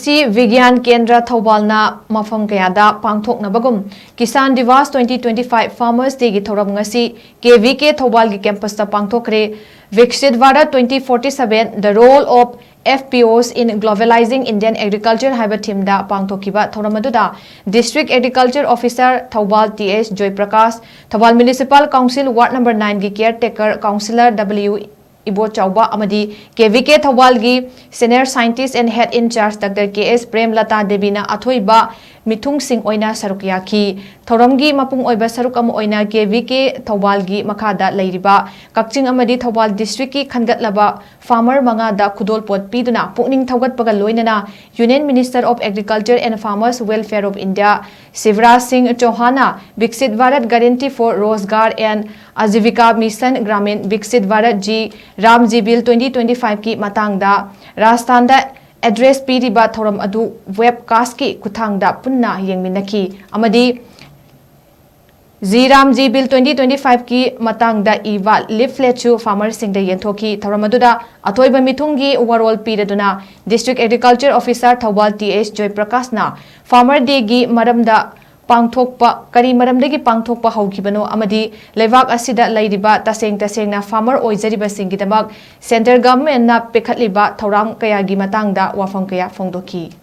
Krishi Vigyan Kendra Thoubal na Mapham Kayada Pangthoknaribagum Kisan Diwas-2025 Farmers Day gi thoram ngasi KVK Thoubal gi campus ta pangthokkhre Viksit Bharat 2047 the role of FPOs in globalizing Indian agriculture haiba theme da pangthokkiba thoram aduda District Agriculture Officer Thoubal TH Joy Prakash Thoubal Municipal Council Ward number 9 gi caretaker councillor W Ibo Chauba Amadi KVK Thoubal gi Senior Scientist and Head in Charge Dr. KS Premlata Devina Athoiba Mithung Singh Oina Sarukyaki Thoramgi Mapung Oiba Saruk Am Oina KVK Thoubal gi Makhada Leiriba Kakching Amadi Thoubal District ki Khangatlaba Farmer Manga da Khudol Pot Piduna Pukning Thaugatpaga Loinana Union Minister of Agriculture and Farmers Welfare of India Shivraj Singh Chauhana Viksit Bharat Guarantee for Rozgar and Ajivika Mission Gramin Viksit Bharat Ji Ramji Bill 2025 ki matangda Rajasthan address piriba thoram adu webcast ki kuthangda punna yengminaki amadi Ramji Bill 2025 ki matangda iwa leaflet chu farmers sing da yenthoki thoram aduda athoiba mithungi overall piraduna District Agriculture Officer Thoubal TH Joy Prakash na Farmer Day gi maramda Pangthokpa kari maramdagi pangthokpa haukibano amadi levak asida lairiba tasengna farmer oizariba singidamak center government na pekhatliba thoram kaya gi matangda wafam kaya phongdoki